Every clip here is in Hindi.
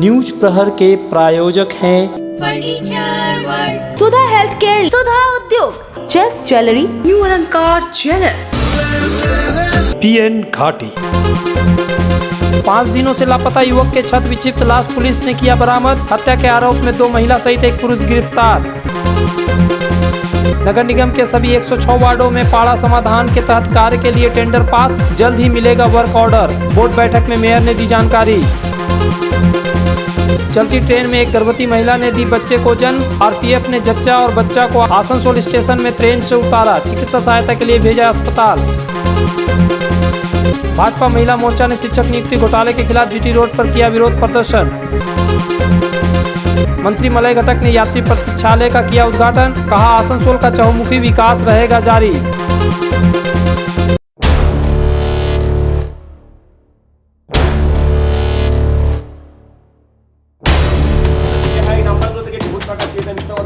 न्यूज प्रहर के प्रायोजक हैं फर्नीचर वर्ल्ड, सुधा हेल्थ केयर, सुधा उद्योग, चेस ज्वेलरी, न्यू अलंकार ज्वेलर्स, PN घाटी। 5 दिनों से लापता युवक के छत विक्षिप्त लाश पुलिस ने किया बरामद। हत्या के आरोप में 2 महिला सहित एक पुरुष गिरफ्तार। नगर निगम के सभी 106 वार्डों में पाड़ा समाधान के तहत कार्य के लिए टेंडर पास, जल्द ही मिलेगा वर्क ऑर्डर। बोर्ड बैठक में मेयर ने दी जानकारी। चलती ट्रेन में एक गर्भवती महिला ने दी बच्चे को जन्म। आरपीएफ ने जच्चा और बच्चा को आसनसोल स्टेशन में ट्रेन से उतारा, चिकित्सा सहायता के लिए भेजा अस्पताल। भाजपा महिला मोर्चा ने शिक्षक नियुक्ति घोटाले के खिलाफ जीटी रोड पर किया विरोध प्रदर्शन। मंत्री मलय घटक ने यात्री प्रतीक्षालय का किया उद्घाटन, कहा आसनसोल का चहुमुखी विकास रहेगा जारी।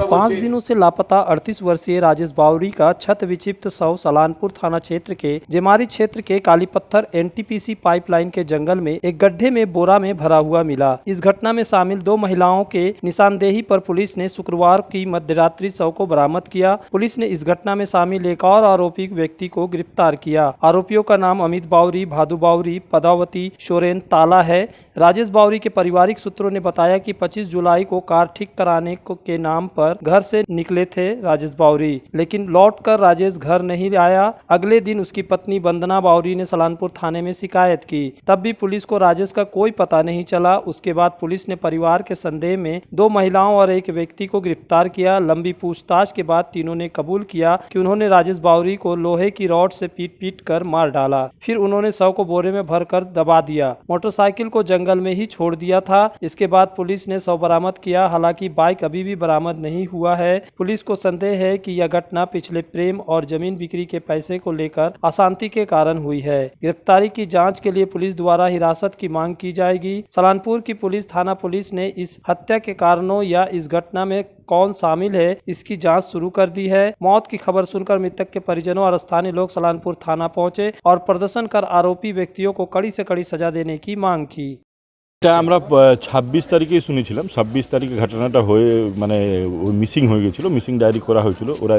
पाँच दिनों से लापता 38 वर्षीय राजेश बावरी का छत विक्षिप्त शव सलानपुर थाना क्षेत्र के जेमारी क्षेत्र के कालीपत्थर एनटीपीसी पाइपलाइन के जंगल में एक गड्ढे में बोरा में भरा हुआ मिला। इस घटना में शामिल 2 महिलाओं के निशानदेही पर पुलिस ने शुक्रवार की मध्यरात्रि शव को बरामद किया। पुलिस ने इस घटना में शामिल एक और आरोपी व्यक्ति को गिरफ्तार किया। आरोपियों का नाम अमित बावरी, भादु बावरी, पदावती सोरेन ताला है। राजेश बावरी के पारिवारिक सूत्रों ने बताया कि 25 जुलाई को कार ठीक कराने के नाम पर घर से निकले थे राजेश बावरी, लेकिन लौटकर राजेश घर नहीं आया। अगले दिन उसकी पत्नी वंदना बावरी ने सलानपुर थाने में शिकायत की, तब भी पुलिस को राजेश का कोई पता नहीं चला। उसके बाद पुलिस ने परिवार के संदेह में 2 महिलाओं और एक व्यक्ति को गिरफ्तार किया। लंबी पूछताछ के बाद तीनों ने कबूल किया कि उन्होंने राजेश बावरी को लोहे की रॉड से पीट कर मार डाला। फिर उन्होंने शव को बोरे में भरकर दबा दिया, मोटरसाइकिल को जंगल में ही छोड़ दिया था। इसके बाद पुलिस ने शव बरामद किया। हालांकि बाइक अभी भी बरामद नहीं हुआ है। पुलिस को संदेह है कि यह घटना पिछले प्रेम और जमीन बिक्री के पैसे को लेकर अशांति के कारण हुई है। गिरफ्तारी की जांच के लिए पुलिस द्वारा हिरासत की मांग की जाएगी। सलानपुर की पुलिस थाना पुलिस ने इस हत्या के कारणों या इस घटना में कौन शामिल है इसकी जांच शुरू कर दी है। मौत की खबर सुनकर मृतक के परिजनों और स्थानीय लोग सलानपुर थाना पहुंचे और प्रदर्शन कर आरोपी व्यक्तियों को कड़ी से कड़ी सजा देने की मांग की। এটা আমরা 26 তারিখেই শুনেছিলাম। 26 তারিখে ঘটনাটা হয়ে মানে মিসিং হয়ে গেছিলো, মিসিং ডায়েরি করা হয়েছিল, ওরা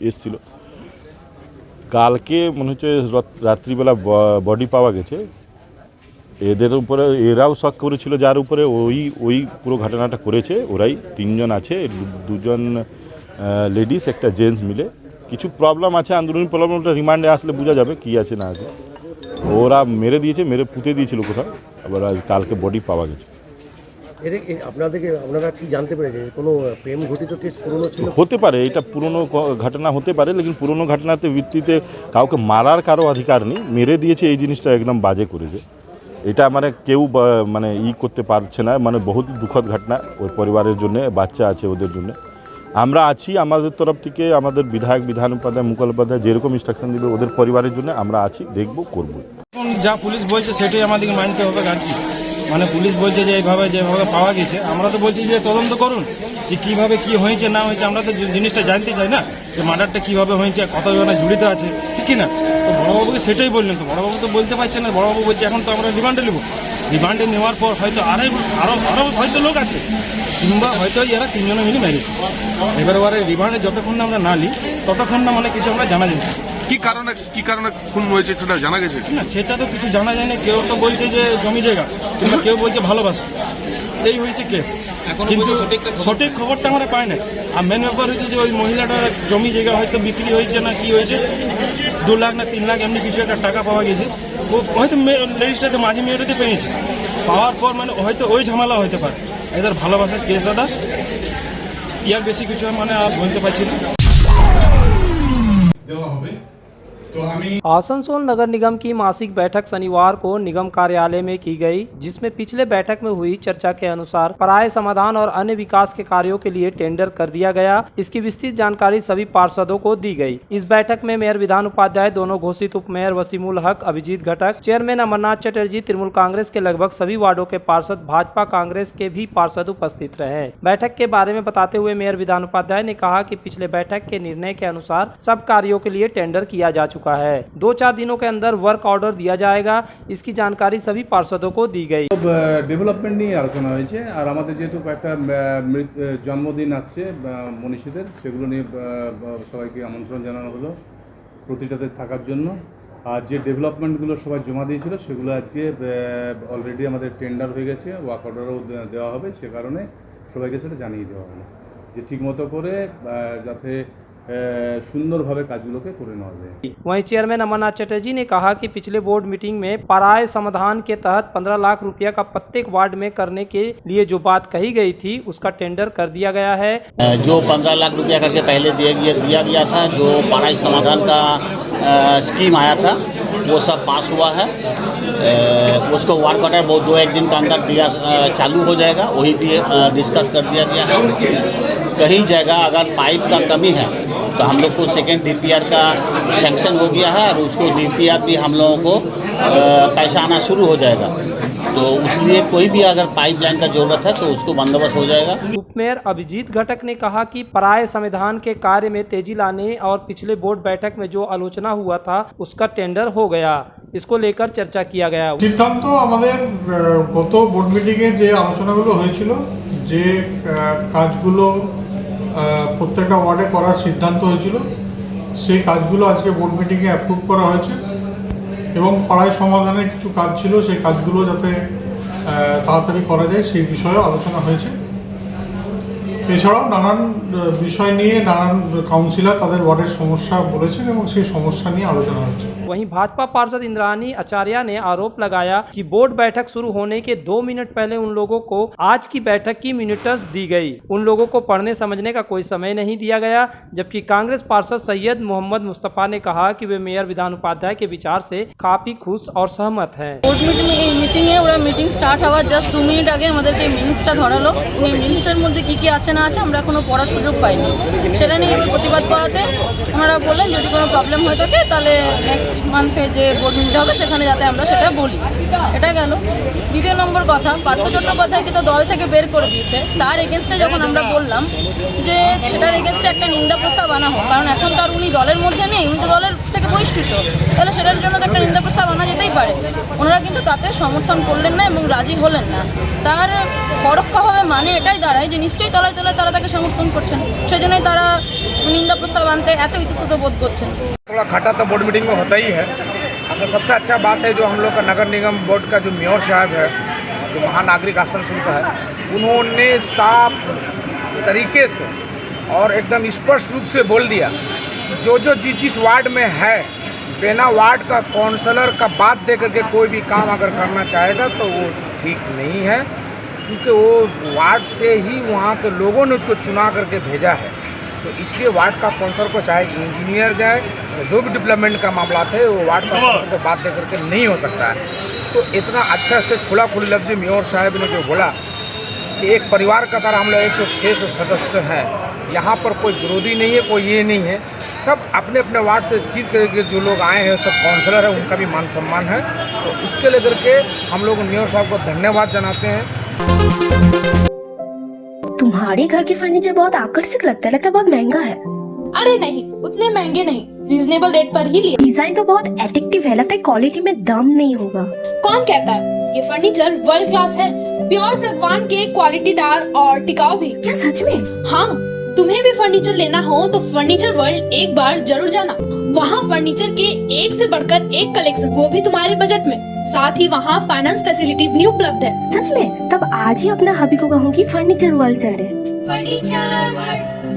এসেছিল। কালকে মনে হচ্ছে রাত্রিবেলা বডি পাওয়া গেছে। এদের উপরে এরাও শক করেছিল, যার উপরে ওই পুরো ঘটনাটা করেছে ওরাই 3 জন আছে, 2 জন লেডিস একটা জেন্টস মিলে। কিছু প্রবলেম আছে, আন্দোলনী প্রবলেমটা রিমান্ডে আসলে বোঝা যাবে কি আছে না আছে। ওরা মেরে দিয়েছে, মেরে পুঁতে দিয়েছিল কোথাও, আবার কালকে বডি পাওয়া গেছে। আপনারা কি জানতে পেরেছেন কোনো প্রেম ঘটিত কেস পুরনো ছিল? হতে পারে, এটা পুরনো ঘটনা হতে পারে, লেকিন পুরনো ঘটনাতে ভিত্তিতে কাউকে মারার কারো অধিকার নেই। মেরে দিয়েছে এই জিনিসটা একদম বাজে করেছে। এটা মানে কেউ মানে করতে পারছে না, মানে বহুত দুঃখদ ঘটনা ওই পরিবারের জন্য, বাচ্চা আছে ওদের জন্য। আমরা আছি, আমাদের তরফ থেকে আমাদের বিধায়ক বিধান উপাধ্যায় মুকুল উপাধ্যায় যেরকম ইনস্ট্রাকশন দিবে ওদের পরিবারের জন্য আমরা আছি, দেখব করব। যা পুলিশ বলছে সেটাই আমাদেরকে মানতে হবে। আর কি মানে পুলিশ বলছে যে যেভাবে পাওয়া গেছে, আমরা তো বলছি যে তদন্ত করুন যে কিভাবে কি হয়েছে না হয়েছে। আমরা তো জিনিসটা জানতে চাই না যে মার্ডারটা কিভাবে হয়েছে, কতজনা জড়িত আছে, ঠিক কিনা। তো বড়বাবুকে সেটাই বললেন, তো বড়বাবু তো বলতে পারছেন না। বড়বাবু বলছে এখন তো আমরা রিমান্ডে নেব, রিমান্ডে নেওয়ার পর হয়তো আরো হয়তো লোক আছে, কিংবা হয়তো এরা 3 জনে মিলে মেরেছে। এবারে রিমান্ডে যতক্ষণ না আমরা না নিই ততক্ষণ না মানে কিছু আমরা জানা যায় না। কি কারণে খুন হয়েছে সেটা জানা গেছে না, সেটা তো কিছু জানা যায় না। কেউ তো বলছে যে জমি জায়গা, কিংবা কেউ বলছে ভালোবাসা, এই হয়েছে কেস। কিন্তু সঠিক খবরটা আমরা পাই না। আর মেন ব্যাপার হয়েছে যে ওই মহিলাটার জমি জায়গা হয়তো বিক্রি হয়েছে না কি হয়েছে, 2 লাখ না 3 লাখ এমনি কিছু একটা টাকা পাওয়া গেছে। ও হয়তো লেডিসটাতে মাঝে মেয়েটাতে পেয়েছে, পাওয়ার পর মানে হয়তো ওই ঝামেলা হতে পারে। এদের ভালোবাসার কেস দাদা, ইয়ার বেশি কিছু মানে আর বলতে পারছি না। आसनसोल नगर निगम की मासिक बैठक शनिवार को निगम कार्यालय में की गई, जिसमें पिछले बैठक में हुई चर्चा के अनुसार पराये समाधान और अन्य विकास के कार्यों के लिए टेंडर कर दिया गया। इसकी विस्तृत जानकारी सभी पार्षदों को दी गई। इस बैठक में मेयर विधान उपाध्याय, दोनों घोषित उप मेयर वसीमुल हक, अभिजीत घटक, चेयरमैन अमरनाथ चटर्जी, तृणमूल कांग्रेस के लगभग सभी वार्डों के पार्षद, भाजपा कांग्रेस के भी पार्षद उपस्थित रहे। बैठक के बारे में बताते हुए मेयर विधान उपाध्याय ने कहा कि पिछले बैठक के निर्णय के अनुसार सब कार्यों के लिए टेंडर किया जा चुका चुका है। 2-4 दिनों के अंदर वर्क ऑर्डर दिया जाएगा, इसकी जानकारी सभी पार्षदों को दी गई। ডেভেলপমেন্ট নিয়ে আলোচনা হয়েছে আর আমাদের যেহেতু একটা জন্মদিন আসছে মনীষীদের, সেগুলো নিয়ে সবাইকে আমন্ত্রণ জানানো হলো প্রতিটাতে থাকার জন্য। আর যে ডেভেলপমেন্টগুলো সবাই জমা দিয়েছিল সেগুলো আজকে অলরেডি আমাদের টেন্ডার হয়ে গেছে, ওয়ার্ক অর্ডারও দেওয়া হবে। সে কারণে সবাইকে সেটা জানিয়ে দেওয়া হলো যে ঠিকমতো করে যাতে সুন্দরভাবে কাজগুলোকে করে নেওয়া যায়। वहीं चेयरमैन अमरनाथ चटर्जी ने कहा कि पिछले बोर्ड मीटिंग में पराय समाधान के तहत 15 लाख रुपया का प्रत्येक वार्ड में करने के लिए जो बात कही गई थी उसका टेंडर कर दिया गया है। जो 15 लाख रुपया करके पहले दिया गया था, जो पराय समाधान का स्कीम आया था, वो सब पास हुआ है। उसको वार्ड ऑर्डर 2-1 दिन का अंदर दिया चालू हो जाएगा, वही भी डिस्कस कर दिया गया है। कहीं जगह अगर पाइप का कमी है तो हम लोग को सेकेंड डीपीआर का सैंक्शन हो गया है और उसको डीपीआर भी हम लोगों को पैसा आना शुरू हो जाएगा। तो इसलिए कोई भी अगर पाइपलाइन का जरूरत है तो उसको बंदोबस्त हो जाएगा। उप मेयर अभिजीत घटक ने कहा कि पराय संविधान के कार्य में तेजी लाने और पिछले बोर्ड बैठक में जो आलोचना हुआ था उसका टेंडर हो गया, इसको लेकर चर्चा किया गया। সিদ্ধান্ত আমাদের গত বোর্ড মিটিংয়ে যে আলোচনাগুলো হয়েছিল, যে কাজগুলো প্রত্যেকটা ওয়ার্ডে করার সিদ্ধান্ত হয়েছিল, সেই কাজগুলো আজকে বোর্ড মিটিংয়ে অ্যাপ্রুভ করা হয়েছে এবং পাড়ায় সমাধানের কিছু কাজ ছিল, সেই কাজগুলো যাতে তাড়াতাড়ি করা যায় সেই বিষয়ে আলোচনা হয়েছে। এছাড়াও নানান বিষয় নিয়ে নানান কাউন্সিলর তাদের ওয়ার্ডের সমস্যা বলেছেন এবং সেই সমস্যা নিয়ে আলোচনা হয়েছে। वहीं भाजपा पार्षद इंद्रानी आचार्य ने आरोप लगाया कि बोर्ड बैठक शुरू होने के 2 मिनट पहले उन लोगों को आज की बैठक की मिनट्स दी गई। उन लोगों को पढ़ने समझने का कोई समय नहीं दिया गया। जबकि कांग्रेस पार्षद सैयद मोहम्मद मुस्तफ़ा ने कहा कि वे मेयर विधान उपाध्याय के विचार से काफी खुश और सहमत हैं। बोर्ड মিটিংয়ে ওরা মিটিং স্টার্ট হওয়ার জাস্ট 2 মিনিট আগে আমাদেরকে মিনিটসটা ধরালো। এই মিনিটসের মধ্যে কী কী আছে না আছে আমরা এখনো পড়ার সুযোগ পাইনি। সেটা নিয়ে এবার প্রতিবাদ করাতে ওনারা বললেন যদি কোনো প্রবলেম হয়ে থাকে তাহলে নেক্সট মান্থে যে বোর্ড মিটিং হবে সেখানে যাতে আমরা সেটা বলি। এটা গেল। দ্বিতীয় নম্বর কথা, পার্থ চট্টোপাধ্যায়কে তো দল থেকে বের করে দিয়েছে। তার এগেনস্টে যখন আমরা বললাম যে সেটার এগেনস্টে একটা নিন্দা প্রস্তাব আনা হোক, কারণ এখন তার উনি দলের মধ্যে নেই, উনি তো দলের থেকে বহিষ্কৃত, তাহলে সেটার জন্য তো একটা নিন্দা প্রস্তাব আনা যেতেই পারে। ওনারা কিন্তু তাতে সমর্থন করলেন না এবং রাজি হলেন না। তার পরোক্ষভাবে মানে এটাই দাঁড়ায় যে নিশ্চয়ই তলায় তলায় তারা তাকে সমর্থন করছেন, সেই জন্যই তারা निंदा प्रस्ताव आनते एत इतस्त बोध करছেন। थोड़ा खटा तो बोर्ड मीटिंग में होता ही है। तो सबसे अच्छा बात है जो हम लोग का नगर निगम बोर्ड का जो मेयर साहब है, जो महानागरिक आसन शुल्क है, उन्होंने साफ तरीके से और एकदम स्पष्ट रूप से बोल दिया जो जिस वार्ड में है, बिना वार्ड का काउंसलर का बात दे करके कोई भी काम अगर करना चाहेगा तो वो ठीक नहीं है, क्योंकि वो वार्ड से ही वहाँ के लोगों ने उसको चुना करके भेजा है। तो इसलिए वार्ड का काउंसलर को चाहे इंजीनियर जाए, जो भी डेवलपमेंट का मामला थे वो वार्ड का काउंसलर को बात दे करके नहीं हो सकता है। तो इतना अच्छा से खुला लफ्ज़ मेयर साहब ने जो बोला कि एक परिवार का तरह हम लोग 106 सदस्य हैं, यहाँ पर कोई विरोधी नहीं है, कोई ये नहीं है, सब अपने अपने वार्ड से जीत करके जो लोग आए हैं सब काउंसलर है, उनका भी मान सम्मान है। तो इसके लेकर के हम लोग मेयर साहब को धन्यवाद जनाते हैं। तुम्हारे घर के फर्नीचर बहुत आकर्षक लगता है बहुत महंगा है। अरे नहीं, उतने महंगे नहीं, रीजनेबल रेट पर ही लिए। डिजाइन तो बहुत एट्रैक्टिव है, लगता है क्वालिटी में दम नहीं होगा। कौन कहता है? ये फर्नीचर वर्ल्ड क्लास है, प्योर सागवान के, क्वालिटीदार और टिकाऊ भी। क्या सच में? हाँ, तुम्हें भी फर्नीचर लेना हो तो फर्नीचर वर्ल्ड एक बार जरूर जाना। वहाँ फर्नीचर के एक से बढ़कर एक कलेक्शन, वो भी तुम्हारे बजट में। साथ ही वहाँ फाइनेंस फैसिलिटी भी उपलब्ध है। सच में? तब आज ही अपना हबी को कहूँगी फर्नीचर वर्ल्ड चढ़े।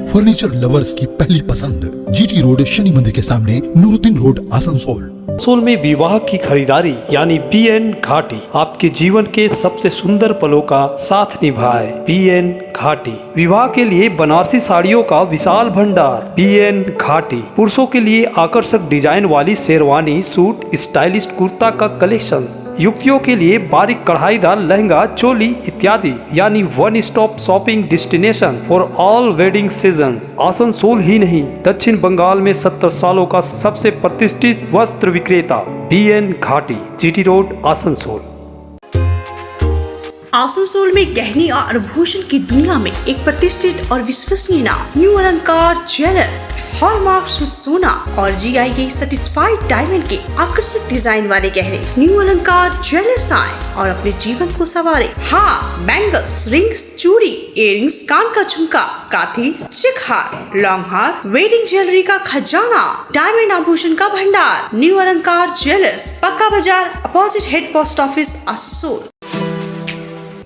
फर्नीचर लवर्स की पहली पसंद, जीटी रोड, शनि मंदिर के सामने, नूरुद्दीन रोड, आसनसोल। आसनसोल में विवाह की खरीदारी यानी PN घाटी आपके जीवन के सबसे सुंदर पलों का साथ निभाए। PN घाटी विवाह के लिए बनारसी साड़ियों का विशाल भंडार। PN घाटी पुरुषों के लिए आकर्षक डिजाइन वाली शेरवानी, सूट, स्टाइलिश कुर्ता का कलेक्शन, युवतियों के लिए बारीक कढ़ाईदार लहंगा, चोली इत्यादि, यानी one stop shopping destination for all wedding seasons. Asansol ही नहीं, दक्षिण बंगाल में 70 सालों का सबसे प्रतिष्ठित वस्त्र विक्रेता PN घाटी, GT रोड, आसनसोल। आसनसोल में गहने और आभूषण की दुनिया में एक प्रतिष्ठित और विश्वसनीय नाम न्यू अलंकार ज्वेलर्स। हॉलमार्क शुद्ध सोना और GI सर्टिफाइड डायमंड के आकर्षक डिजाइन वाले गहने न्यू अलंकार ज्वेलर्स आए और अपने जीवन को संवारे। हाँ, बैंगल्स, रिंग्स, चूड़ी, इयररिंग्स, कान का झुमका, काथी, चिक हार, लॉन्ग हार, वेडिंग ज्वेलरी का खजाना, डायमंड आभूषण का भंडार। न्यू अलंकार jewellers, Pakka Bazar, opposite head post office, Asansol.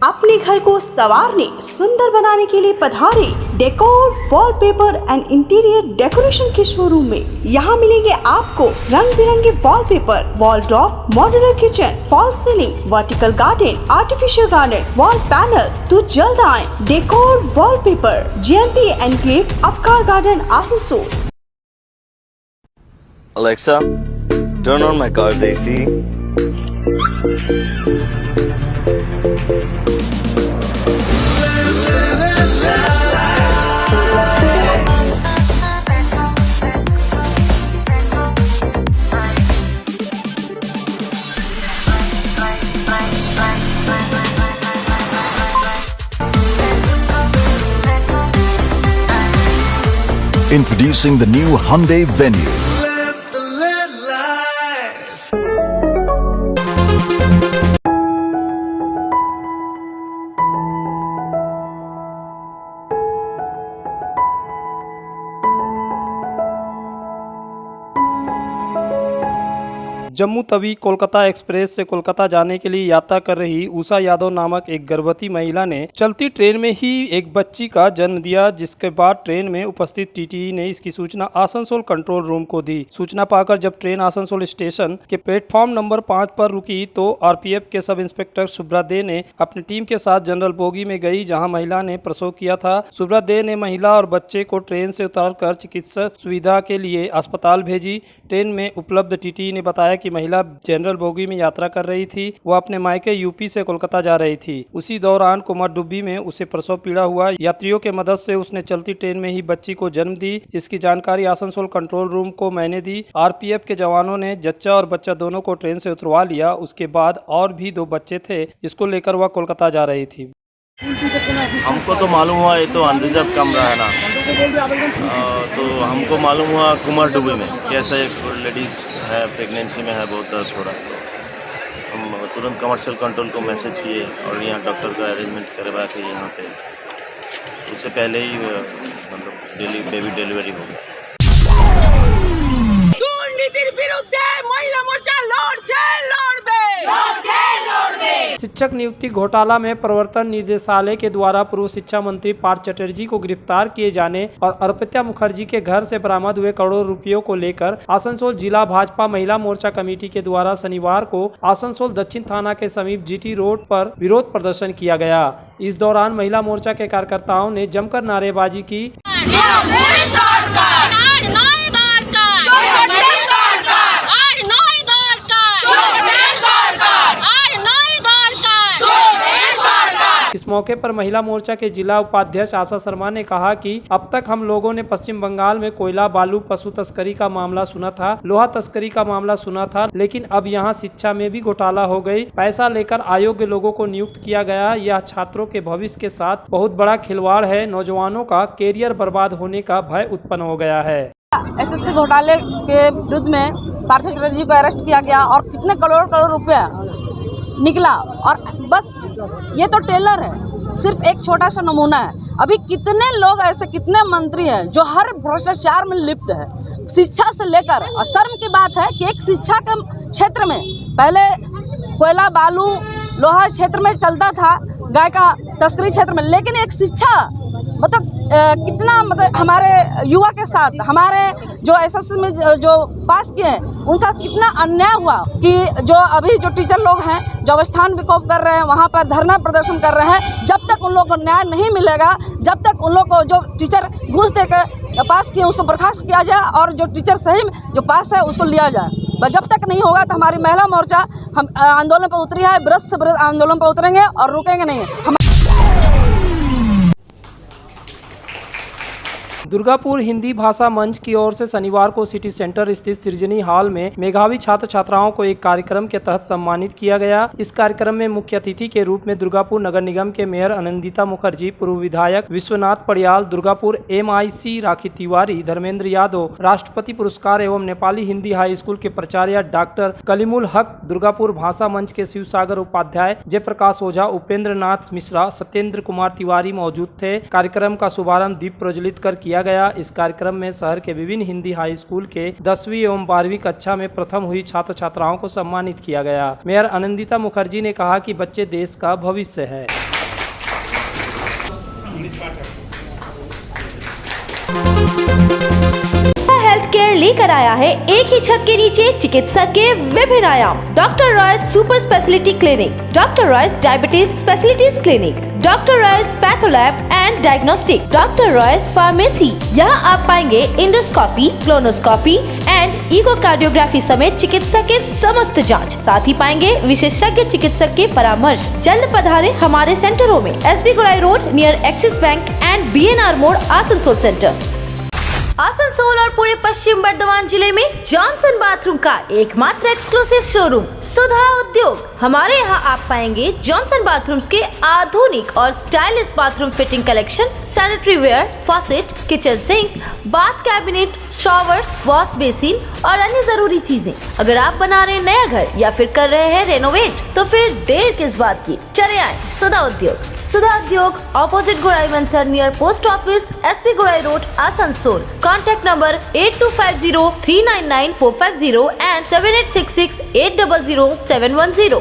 अपने घर को संवारने, सुंदर बनाने के लिए पधारे decor, wallpaper and interior decoration के शोरूम में। यहाँ मिलेंगे आपको रंग बिरंगे wallpaper, wall drop, modular kitchen, fall ceiling, vertical garden, artificial garden, wall panel. तो जल्द आए decor wallpaper, Jayanti enclave, Upkar garden, Asansol. Alexa, turn on my car's AC. Introducing the new Hyundai Venue. Jammu Tawi Kolkata express से कोलकाता जाने के लिए यात्रा कर रही उषा यादव नामक एक गर्भवती महिला ने चलती ट्रेन में ही एक बच्ची का जन्म दिया, जिसके बाद ट्रेन में उपस्थित टीटीई ने इसकी सूचना आसनसोल कंट्रोल रूम को दी। सूचना पाकर जब ट्रेन आसनसोल स्टेशन के प्लेटफॉर्म नंबर 5 पर रुकी तो आरपीएफ के सब इंस्पेक्टर सुब्रा दे ने अपनी टीम के साथ जनरल बोगी में गई, जहां महिला ने प्रसव किया था। सुब्रा दे ने महिला और बच्चे को ट्रेन से उतारकर चिकित्सा सुविधा के लिए अस्पताल भेजी। ट्रेन में उपलब्ध टीटीई ने बताया कि महिला जनरल बोगी में यात्रा कर रही थी। वह अपने मायके यूपी से कोलकाता जा रही थी। उसी दौरान कुमारडुब्बी में उसे प्रसव पीड़ा हुआ। यात्रियों के मदद से उसने चलती ट्रेन में ही बच्ची को जन्म दी। इसकी जानकारी आसनसोल कंट्रोल रूम को मैंने दी। आरपीएफ के जवानों ने जच्चा और बच्चा दोनों को ट्रेन से उतरवा लिया। उसके बाद और भी 2 बच्चे थे, जिसको लेकर वह कोलकाता जा रही थी। हमको तो मालूम हुआ ये तो अनरिजर्व कमरा है ना, तो हमको मालूम हुआ कुमारडुब्बी में कैसा एक लेडीज है, प्रेगनेंसी में है, बहुत दर्द हो रहा है। तो हम तुरंत कमर्शियल कंट्रोल को मैसेज किए और यहाँ डॉक्टर का अरेंजमेंट करवा के यहाँ पे उससे पहले ही मतलब बेबी डिलीवरी हो गई। शिक्षक नियुक्ति घोटाला में प्रवर्तन निदेशालय के द्वारा पूर्व शिक्षा मंत्री पार्थ चटर्जी को गिरफ्तार किए जाने और अर्पिता मुखर्जी के घर से बरामद हुए करोड़ों रुपयों को लेकर आसनसोल जिला भाजपा महिला मोर्चा कमेटी के द्वारा शनिवार को आसनसोल दक्षिण थाना के समीप जीटी रोड पर विरोध प्रदर्शन किया गया। इस दौरान महिला मोर्चा के कार्यकर्ताओं ने जमकर नारेबाजी की। इस मौके पर महिला मोर्चा के जिला उपाध्यक्ष आशा शर्मा ने कहा कि अब तक हम लोगों ने पश्चिम बंगाल में कोयला, बालू, पशु तस्करी का मामला सुना था, लोहा तस्करी का मामला सुना था, लेकिन अब यहां शिक्षा में भी घोटाला हो गई। पैसा लेकर अयोग्य लोगों को नियुक्त किया गया। यह छात्रों के भविष्य के साथ बहुत बड़ा खिलवाड़ है। नौजवानों का कैरियर बर्बाद होने का भय उत्पन्न हो गया है। एसएससी घोटाले के विरुद्ध में पार्थ चटर्जी को अरेस्ट किया गया और कितने करोड़ रुपया निकला, और बस ये तो टेलर है, सिर्फ एक छोटा सा नमूना है। अभी कितने लोग ऐसे, कितने मंत्री हैं जो हर भ्रष्टाचार में लिप्त है, शिक्षा से लेकर। और शर्म की बात है कि एक शिक्षा के क्षेत्र में पहले कोयला, बालू, लोहा क्षेत्र में चलता था, गाय का तस्करी क्षेत्र में, लेकिन एक शिक्षा मतलब कितना मतलब हमारे युवा के साथ, हमारे जो एसएससी में जो पास किए हैं उनका कितना अन्याय हुआ कि जो अभी जो टीचर लोग हैं जो अवस्थान विक्षोभ कर रहे हैं, वहाँ पर धरना प्रदर्शन कर रहे हैं। जब तक उन लोगों को न्याय नहीं मिलेगा, जब तक उन लोग को जो टीचर घूस देकर पास किए उसको बर्खास्त किया जाए और जो टीचर सही जो पास है उसको लिया जाए, जब तक नहीं होगा तो हमारी महिला मोर्चा हम आंदोलन पर उतरी है, विरोध से विरोध आंदोलन पर उतरेंगे और रुकेंगे नहीं। दुर्गापुर हिंदी भाषा मंच की ओर से शनिवार को सिटी सेंटर स्थित सृजनी हॉल में मेधावी छात्र छात्राओं को एक कार्यक्रम के तहत सम्मानित किया गया। इस कार्यक्रम में मुख्य अतिथि के रूप में दुर्गापुर नगर निगम के मेयर आनंदिता मुखर्जी, पूर्व विधायक विश्वनाथ पड़ियाल, दुर्गापुर MIC राखी तिवारी, धर्मेंद्र यादव, राष्ट्रपति पुरस्कार एवं नेपाली हिंदी हाई स्कूल के प्राचार्य डॉक्टर कलीमुल हक, दुर्गापुर भाषा मंच के शिवसागर उपाध्याय, जयप्रकाश ओझा, उपेंद्र नाथ मिश्रा, सत्येंद्र कुमार तिवारी मौजूद थे। कार्यक्रम का शुभारंभ दीप प्रज्वलित कर किया गया। इस कार्यक्रम में शहर के विभिन्न हिंदी हाई स्कूल के 10वीं एवं 12वीं कक्षा में प्रथम हुई छात्र छात्राओं को सम्मानित किया गया। मेयर आनंदिता मुखर्जी ने कहा कि बच्चे देश का भविष्य है। हेल्थ केयर लेकर आया है एक ही छत के नीचे चिकित्सा के विभिन्न आयाम। Doctor Royce super speciality clinic, doctor Royce diabetes specialities clinic, doctor Royce patholab and diagnostic, doctor Royce pharmacy. यहाँ आप पाएंगे इंडोस्कोपी, क्लोनोस्कोपी एंड इकोकार्डियोग्राफी समेत चिकित्सा के समस्त जांच। साथ ही पाएंगे विशेषज्ञ चिकित्सक के परामर्श। जल्द पधारे हमारे सेंटरों में SB Gorai road near axis bank and BNR मोड़, आसनसोल सेंटर। आसनसोल और पूरे पश्चिम बर्धमान जिले में जॉनसन बाथरूम का एकमात्र एक्सक्लूसिव शोरूम सुधा उद्योग। हमारे यहाँ आप पाएंगे जॉनसन बाथरूम्स के आधुनिक और stylish bathroom fitting collection, sanitary ware, faucet, kitchen sink, bath cabinet, showers, wash basin और अन्य जरूरी चीजें। अगर आप बना रहे हैं नया घर या फिर कर रहे हैं रेनोवेट, तो फिर देर किस बात की, चले आए सुधा Udyog. Sudha Udyog opposite Gorai Mansar near post office, SP Gorai road, Asansol. Contact number 8250399450 and 7866800710।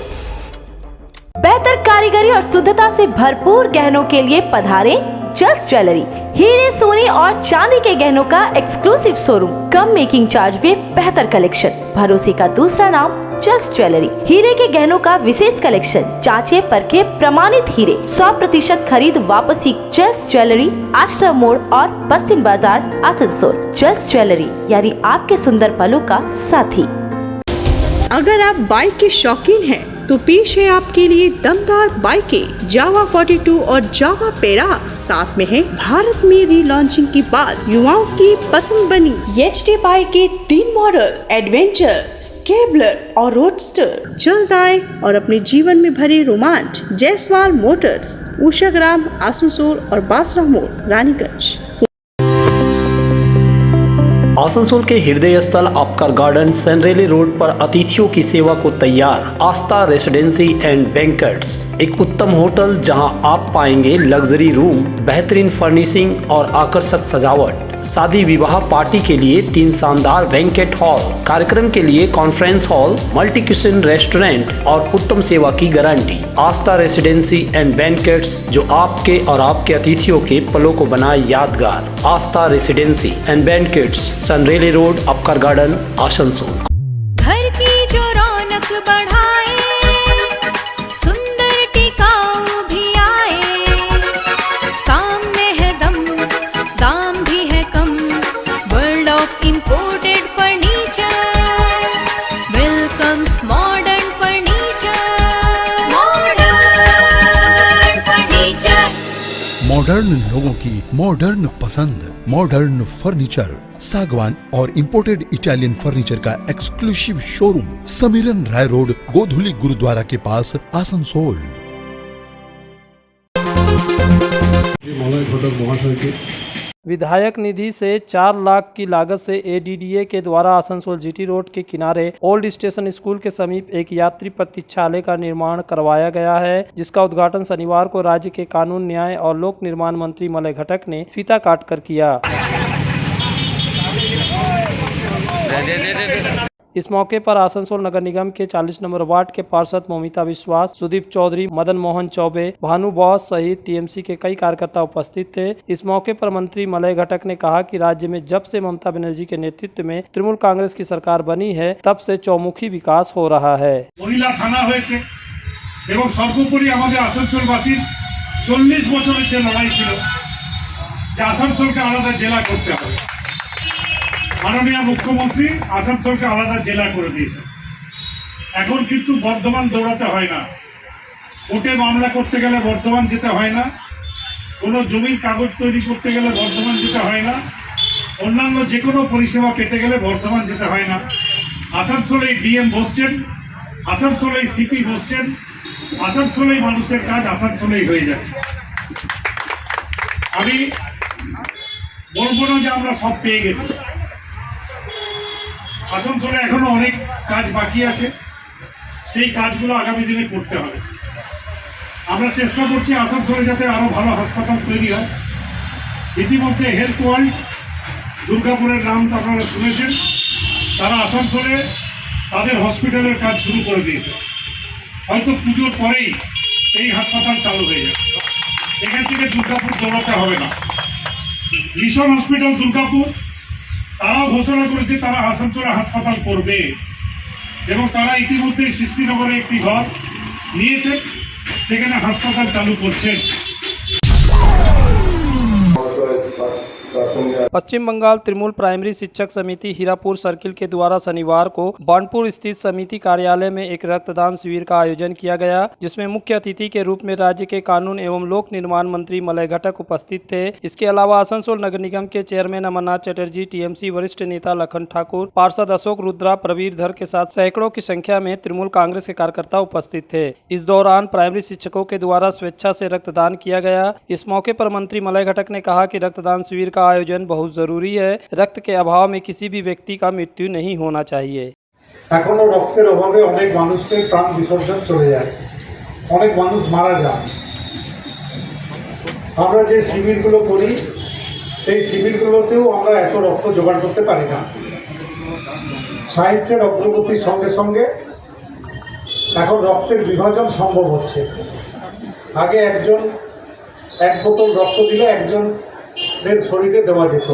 बेहतर कारीगरी और शुद्धता से भरपूर गहनों के लिए पधारे जल्स ज्वेलरी। हीरे, सोने और चांदी के गहनों का एक्सक्लूसिव शोरूम, कम मेकिंग चार्ज में बेहतर कलेक्शन, भरोसे का दूसरा नाम जल्स ज्वेलरी। हीरे के गहनों का विशेष कलेक्शन, जांचे परखे प्रमाणित हीरे, 100% खरीद वापसी। जल्स ज्वेलरी, आश्रम मोड़ और बस्तिन बाजार, आसनसोल। जल्स ज्वेलरी यानी आपके सुंदर पलों का साथी। अगर आप बाइक के शौकीन हैं तो पेश है आपके लिए दमदार बाइकें जावा 42 और जावा पेरा। साथ में है भारत में रीलॉन्चिंग के बाद युवाओं की पसंद बनी HD बाइक के 3 मॉडल, एडवेंचर, स्केबलर और रोडस्टर। जल्द आए और अपने जीवन में भरे रोमांच। जयसवाल मोटर्स, उषाग्राम, आसनसोल और बासरा मोड़, रानीगंज। आसनसोल के हृदय स्थल आपकर गार्डन सनरेली रोड पर अतिथियों की सेवा को तैयार आस्था रेसिडेंसी एंड बैंक्वेट्स, एक उत्तम होटल जहां आप पाएंगे लग्जरी रूम, बेहतरीन फर्निशिंग और आकर्षक सजावट। शादी विवाह पार्टी के लिए 3 शानदार बैंक्वेट हॉल, कार्यक्रम के लिए conference hall, multi kitchen restaurant और उत्तम सेवा की guarantee. Aastha residency and banquets, जो आपके और आपके अतिथियों के पलों को बनाए यादगार। Aastha residency and banquets, Senraleigh road, Upkar garden, Asansol. घर की जो रौनक बढ़ाए, सुंदर टिकाऊ भी आए, काम में है दम, दाम भी है कम। World of imported furniture welcomes modern furniture. Modern furniture, modern लोगों की मॉडर्न पसंद। मॉडर्न फर्नीचर, सागवान और इंपोर्टेड इटालियन फर्नीचर का exclusive showroom, Samiran Roy road, Godhuli Gurdwara के पास, आसनसोल। विधायक निधि से 4 लाख की लागत से ADDA के द्वारा आसनसोल GT रोड के किनारे ओल्ड स्टेशन स्कूल के समीप एक यात्री प्रतीक्षालय का निर्माण करवाया गया है, जिसका उद्घाटन शनिवार को राज्य के कानून, न्याय और लोक निर्माण मंत्री मलय घटक ने फीता काट कर किया। इस मौके पर आसनसोल नगर निगम के 40 नंबर वार्ड के पार्षद मोमिता विश्वास, सुदीप चौधरी, मदन मोहन चौबे, भानु बॉस सहित TMC के कई कार्यकर्ता उपस्थित थे। इस मौके पर मंत्री मलय घटक ने कहा कि राज्य में जब से ममता बनर्जी के नेतृत्व में तृणमूल कांग्रेस की सरकार बनी है, तब से चौमुखी विकास हो रहा है। महिला थाना হয়েছে এবং সর্বোপরি আমাদের আসানসোলবাসীর 40 বছরের যে লড়াই ছিল যে আসানসোলকে আলাদা জেলা করতে হবে। মাননীয় মুখ্যমন্ত্রী আসানসোলকে আলাদা জেলা করে দিয়েছেন। এখন কিন্তু বর্ধমান দৌড়াতে হয় না, কোর্টে মামলা করতে গেলে বর্ধমান যেতে হয় না, কোনো জমির কাগজ তৈরি করতে গেলে বর্ধমান যেতে হয় না। অন্যান্য যে কোনো পরিষেবা পেতে গেলে বর্ধমান যেতে হয় না। আসানসোলেই ডিএম বসছেন, আসানসোলেই সিপি বসছেন, আসানসোলেই মানুষের কাজ আসানসোলেই হয়ে যাচ্ছে। আমি বলবো না যে আমরা সব পেয়ে গেছি, আসানসোলে এখনো অনেক কাজ বাকি আছে, সেই কাজগুলো আগামী দিনে করতে হবে। আমরা চেষ্টা করছি আসানসোলে যাতে আরও ভালো হাসপাতাল তৈরি হয়। ইতিমধ্যে হেলথ ওয়ার্ল্ড, দুর্গাপুরের নাম তো আপনারা শুনেছেন, তারা আসানসোলে তাদের হসপিটালের কাজ শুরু করে দিয়েছে। হয়তো পুজোর পরেই এই হাসপাতাল চালু হয়ে যাবে, এখান থেকে দুর্গাপুর দৌড়াতে হবে না। মিশন হসপিটাল দুর্গাপুর তারাও ঘোষণা করেছে তারা আসানসোলে হাসপাতাল করবে, এবং তারা ইতিমধ্যেই সৃষ্টিনগরে একটি ঘর নিয়েছে, সেখানে হাসপাতাল চালু করছেন। पश्चिम बंगाल तृणमूल प्राइमरी शिक्षक समिति हीरापुर सर्किल के द्वारा शनिवार को बानपुर स्थित समिति कार्यालय में एक रक्तदान शिविर का आयोजन किया गया, जिसमें मुख्य अतिथि के रूप में राज्य के कानून एवं लोक निर्माण मंत्री मलय घटक उपस्थित थे। इसके अलावा आसनसोल नगर निगम के चेयरमैन अमरनाथ चटर्जी, टीएमसी वरिष्ठ नेता लखन ठाकुर, पार्षद अशोक रुद्रा, प्रवीर धर के साथ सैकड़ों की संख्या में तृणमूल कांग्रेस के कार्यकर्ता उपस्थित थे। इस दौरान प्राइमरी शिक्षकों के द्वारा स्वेच्छा से रक्तदान किया गया। इस मौके पर मंत्री मलय घटक ने कहा कि रक्तदान शिविर का आयोजन बहुत जरूरी है। रक्त के अभाव में किसी भी व्यक्ति का मृत्यु नहीं होना चाहिए। এখনো রক্তের অভাবে অনেক মানুষের প্রাণ বিসর্জন চলে যায়, অনেক মানুষ মারা যায়। আমরা যে শিবিরগুলো করি সেই শিবিরগুলোতেও আমরা এত রক্ত জোগাড় করতে পারি না। সায়েন্সের অগ্রগতির সঙ্গে সঙ্গে এখন রক্তের বিভাজন সম্ভব হচ্ছে। আগে এক বোতল রক্ত দিলে একজনের শরীরে দেওয়া যেত,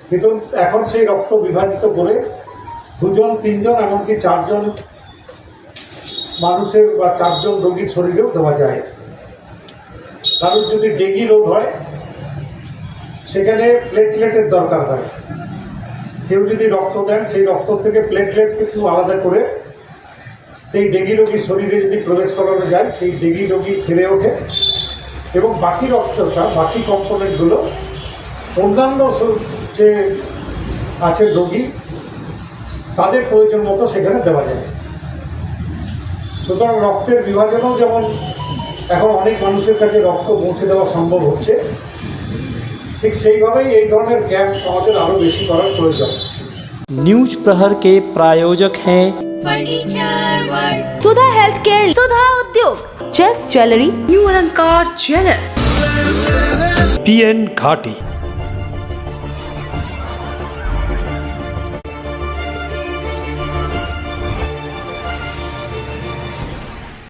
কিন্তু এখন সেই রক্ত বিভাজিত করে 2 জন 3 জন এমনকি 4 জন মানুষের বা 4 জন রোগীর শরীরেও দেওয়া যায়। কারণ যদি ডেঙ্গি রোগ হয় সেখানে প্লেটলেটের দরকার হয়। কেউ যদি রক্ত দেন সেই রক্ত থেকে প্লেটলেট কিন্তু আলাদা করে সেই ডেঙ্গি রোগীর শরীরে যদি প্রবেশ করানো যায়, সেই ডেঙ্গি রোগী সেরে ওঠে এবং বাকি রক্তটা, বাকি কম্পোনেন্টগুলো অন্যান্য যে আছে রোগী তাদের প্রয়োজন মতো সেখানে দেওয়া যায়। সুতরাং রক্তের বিভাজনেও যেমন এখন অনেক মানুষের কাছে রক্ত পৌঁছে দেওয়া সম্ভব হচ্ছে, ঠিক সেইভাবেই এই ধরনের ক্যাম্প আমাদের আরও বেশি করার প্রয়োজন। न्यूज प्रहर के प्रायोजक हैं सुधा हेल्थ केयर, सुधा उद्योग, जस्ट ज्वेलरी, न्यू अलंकार ज्वेलर्स, PN घाटी।